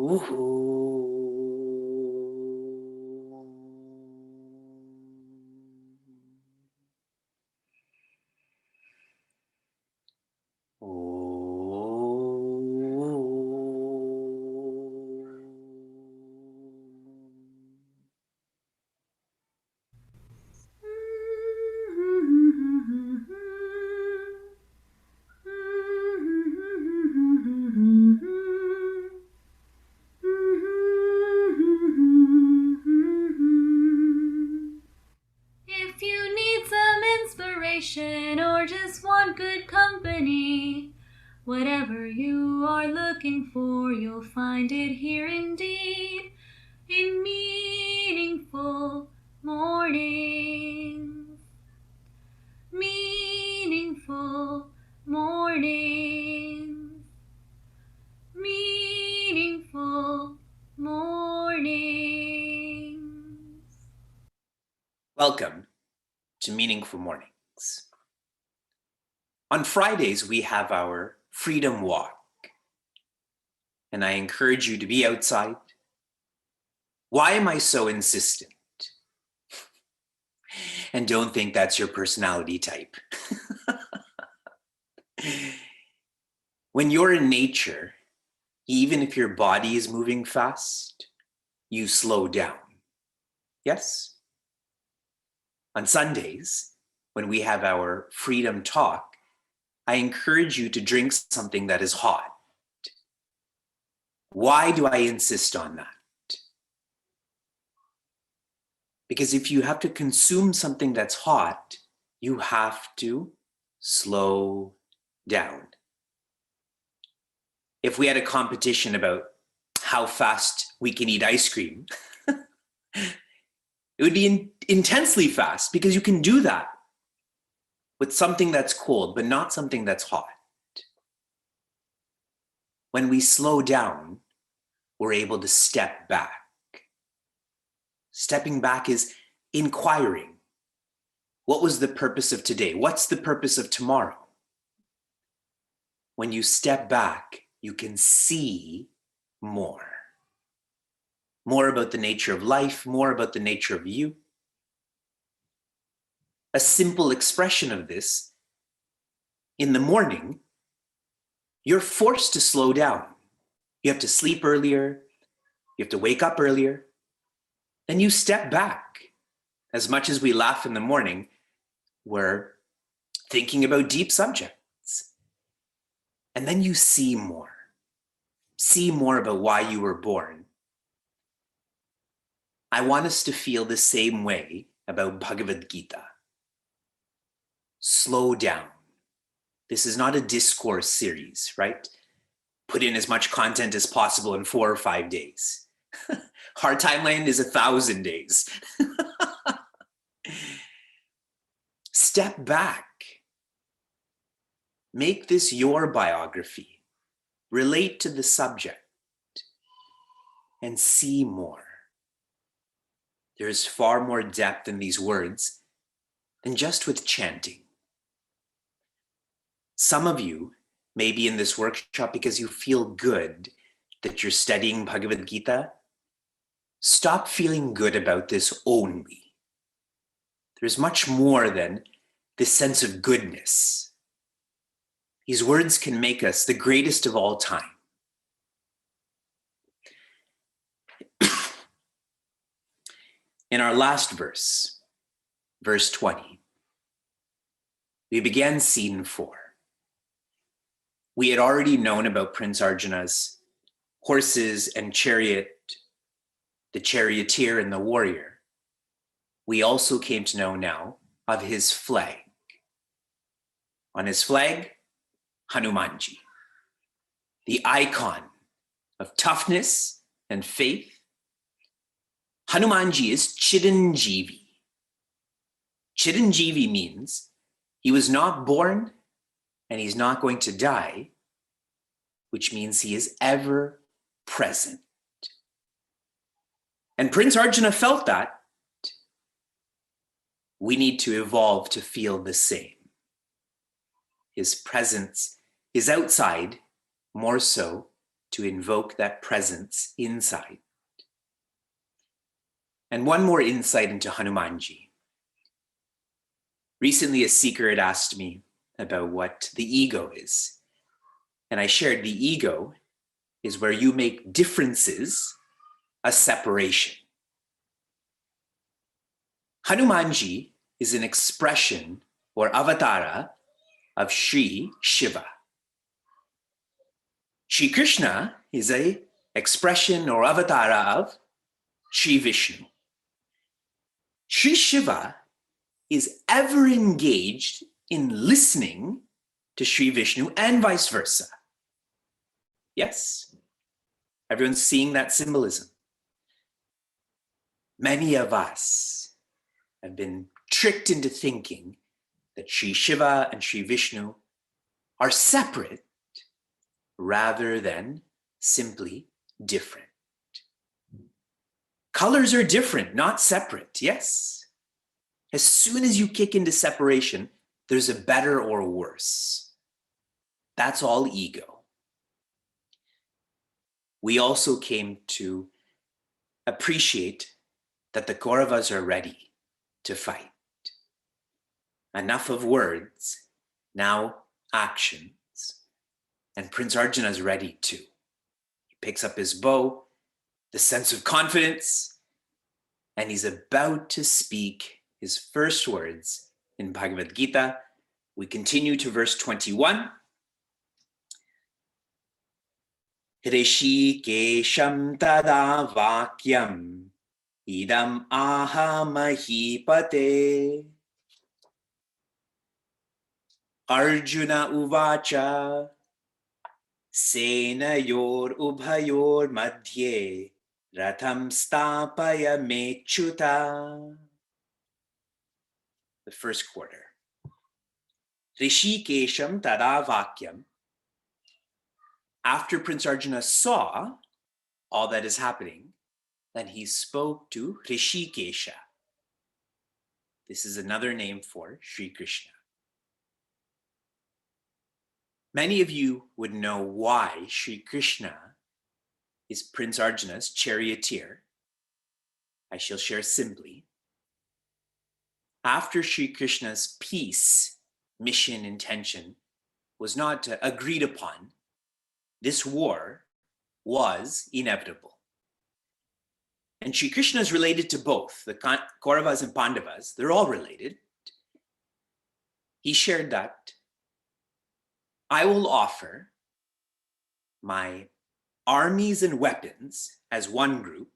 If you need some inspiration or just want good company, whatever you are looking for, you'll find it here indeed, in meaningful mornings. Meaningful mornings. Meaningful mornings. Welcome to Meaningful Mornings. On Fridays, we have our Freedom Walk, and I encourage you to be outside. Why am I so insistent? And don't think that's your personality type. When you're in nature, even if your body is moving fast, you slow down. Yes? On Sundays, when we have our Freedom Talk, I encourage you to drink something that is hot. Why do I insist on that? Because if you have to consume something that's hot, you have to slow down. If we had a competition about how fast we can eat ice cream, it would be intensely fast, because you can do that with something that's cold, but not something that's hot. When we slow down, we're able to step back. Stepping back is inquiring. What was the purpose of today? What's the purpose of tomorrow? When you step back, you can see more. More about the nature of life, more about the nature of you. A simple expression of this, in the morning, you're forced to slow down. You have to sleep earlier, you have to wake up earlier, then you step back. As much as we laugh in the morning, we're thinking about deep subjects. And then you see more. See more about why you were born. I want us to feel the same way about Bhagavad Gita. Slow down. This is not a discourse series, right? Put in as much content as possible in 4 or 5 days. Our timeline is 1,000 days. Step back. Make this your biography. Relate to the subject and see more. There is far more depth in these words than just with chanting. Some of you may be in this workshop because you feel good that you're studying Bhagavad Gita. Stop feeling good about this only. There's much more than this sense of goodness. These words can make us the greatest of all time. In our last verse, verse 20, we began scene 4. We had already known about Prince Arjuna's horses and chariot, the charioteer and the warrior. We also came to know now of his flag. On his flag, Hanumanji, the icon of toughness and faith. Hanumanji is Chiranjeevi. Chiranjeevi means he was not born and he's not going to die, which means he is ever present. And Prince Arjuna felt that. We need to evolve to feel the same. His presence is outside more so to invoke that presence inside. And one more insight into Hanumanji. Recently, a seeker had asked me about what the ego is. And I shared the ego is where you make differences a separation. Hanumanji is an expression or avatara of Sri Shiva. Sri Krishna is an expression or avatara of Sri Vishnu. Sri Shiva is ever engaged in listening to Sri Vishnu and vice versa. Yes, everyone's seeing that symbolism. Many of us have been tricked into thinking that Sri Shiva and Sri Vishnu are separate rather than simply different. Colors are different, not separate, yes. As soon as you kick into separation, there's a better or worse. That's all ego. We also came to appreciate that the Kauravas are ready to fight. Enough of words, now actions. And Prince Arjuna is ready too. He picks up his bow, the sense of confidence, and he's about to speak his first words in Bhagavad Gita. We continue to verse 21. Hrishikesham tada vakyam idam aha mahipate Arjuna uvacha Senayor ubhayor madhye ratham stapaya mechuta. The first quarter. Hrishikesham tada vakyam. After Prince Arjuna saw all that is happening, then he spoke to Hrishikesha. This is another name for Sri Krishna. Many of you would know why Sri Krishna is Prince Arjuna's charioteer. I shall share simply. After Sri Krishna's peace mission intention was not agreed upon, this war was inevitable. And Sri Krishna is related to both, the Kauravas and Pandavas. They're all related. He shared that I will offer my armies and weapons as one group,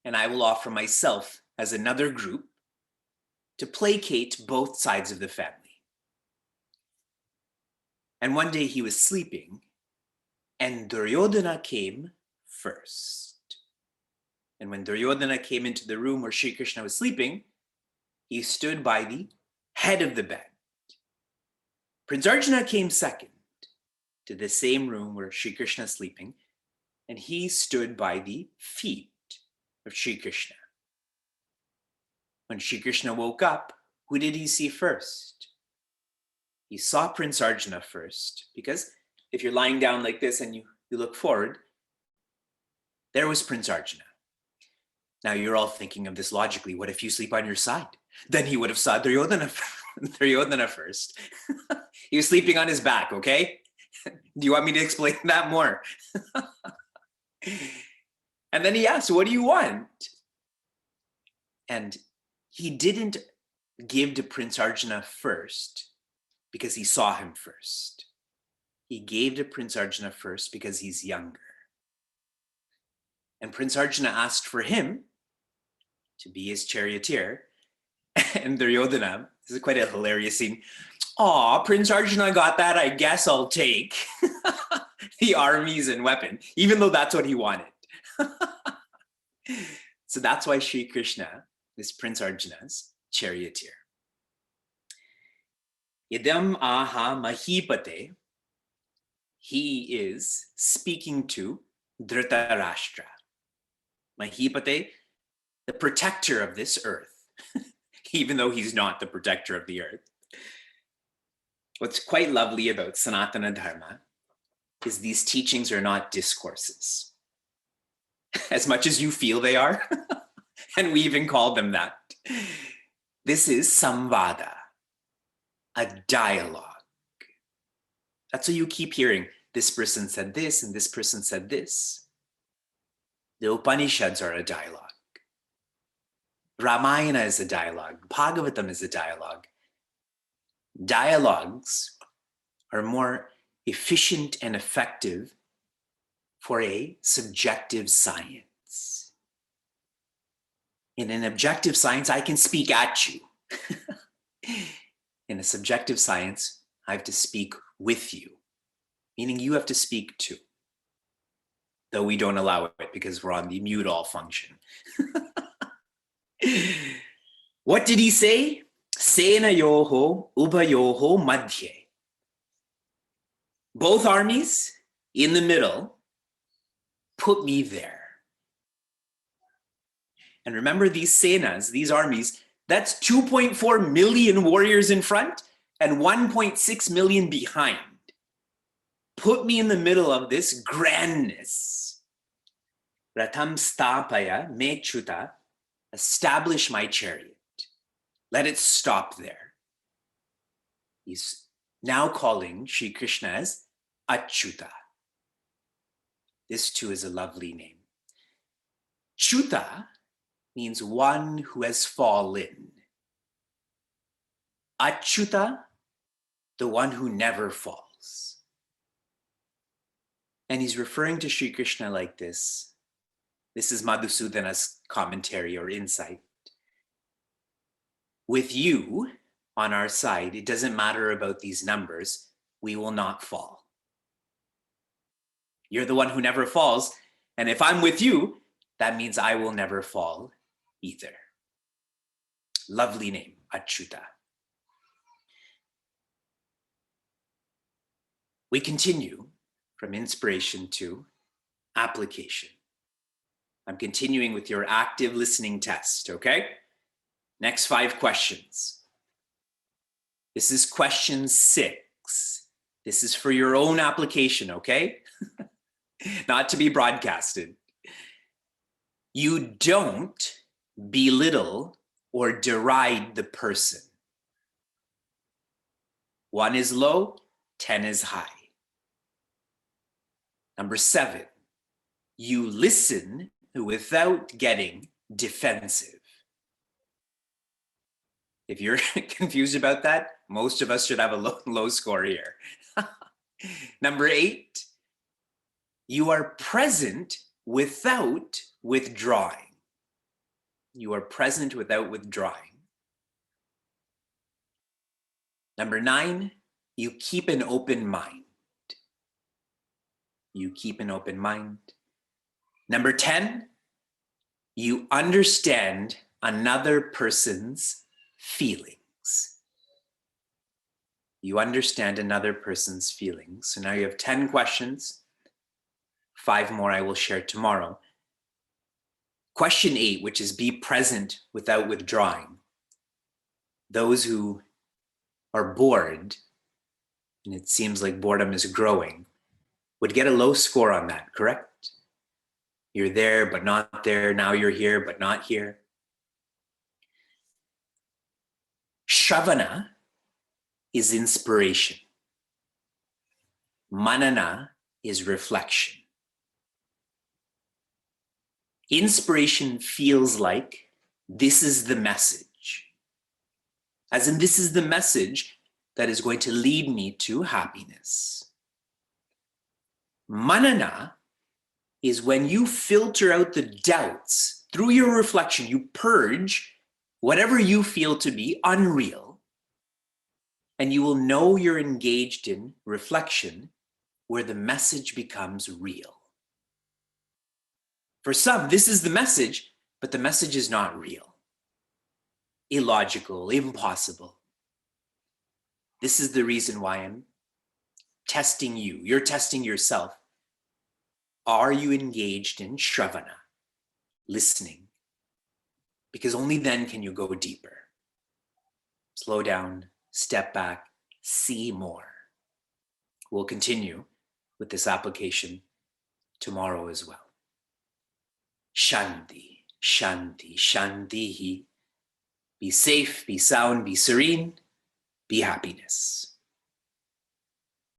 and I will offer myself as another group to placate both sides of the family. And one day he was sleeping, and Duryodhana came first. And when Duryodhana came into the room where Sri Krishna was sleeping, he stood by the head of the bed. Prince Arjuna came second to the same room where Sri Krishna is sleeping, and he stood by the feet of Sri Krishna. When Sri Krishna woke up, who did he see first? He saw Prince Arjuna first, because if you're lying down like this and you look forward, there was Prince Arjuna. Now you're all thinking of this logically. What if you sleep on your side? Then he would have saw Duryodhana first. He was sleeping on his back, okay? Do you want me to explain that more? And then he asked, what do you want? And he didn't give to Prince Arjuna first because he saw him first. He gave to Prince Arjuna first because he's younger. And Prince Arjuna asked for him to be his charioteer. And Duryodhana, this is quite a hilarious scene. Aw, Prince Arjuna got that, I guess I'll take the armies and weapon, even though that's what he wanted. So that's why Sri Krishna is Prince Arjuna's charioteer. Idam aha mahipate. He is speaking to Dhritarashtra. Mahipate, the protector of this earth, even though he's not the protector of the earth. What's quite lovely about Sanatana Dharma is these teachings are not discourses, as much as you feel they are, and we even call them that. This is samvada, a dialogue. That's what you keep hearing. This person said this, and this person said this. The Upanishads are a dialogue. Ramayana is a dialogue. Bhagavatam is a dialogue. Dialogues are more efficient and effective for a subjective science. In an objective science, I can speak at you. In a subjective science, I have to speak with you, meaning you have to speak too. Though we don't allow it because we're on the mute all function. What did he say? Senayoho ubayoho madhye. Both armies in the middle, put me there. And remember these senas, these armies, that's 2.4 million warriors in front and 1.6 million behind. Put me in the middle of this grandness. Ratam stapaya mechuta, establish my chariot. Let it stop there. He's now calling Sri Krishna as Achyuta. This too is a lovely name. Chuta means one who has fallen. Achyuta, the one who never falls. And he's referring to Sri Krishna like this. This is Madhusudana's commentary or insight. With you on our side, it doesn't matter about these numbers, we will not fall. You're the one who never falls, and if I'm with you, that means I will never fall either. Lovely name, Achyuta. We continue from inspiration to application. I'm continuing with your active listening test, okay? Next 5 questions. This is question 6. This is for your own application, okay? Not to be broadcasted. You don't belittle or deride the person. 1 is low, 10 is high. Number 7, you listen without getting defensive. If you're confused about that, most of us should have a low score here. Number 8, you are present without withdrawing. You are present without withdrawing. Number 9, you keep an open mind. You keep an open mind. Number 10, you understand another person's feelings. You understand another person's feelings. So now you have 10 questions. 5 more I will share tomorrow. Question 8, which is be present without withdrawing. Those who are bored, and it seems like boredom is growing, would get a low score on that, correct? You're there, but not there. Now you're here, but not here. Shravana is inspiration. Manana is reflection. Inspiration feels like this is the message. As in, this is the message that is going to lead me to happiness. Manana is when you filter out the doubts through your reflection, you purge whatever you feel to be unreal, and you will know you're engaged in reflection where the message becomes real. For some, this is the message, but the message is not real, illogical, impossible. This is the reason why I'm testing you. You're testing yourself. Are you engaged in Shravana, listening? Because only then can you go deeper. Slow down, step back, see more. We'll continue with this application tomorrow as well. Shanti, Shanti, Shantihi. Be safe, be sound, be serene, be happiness.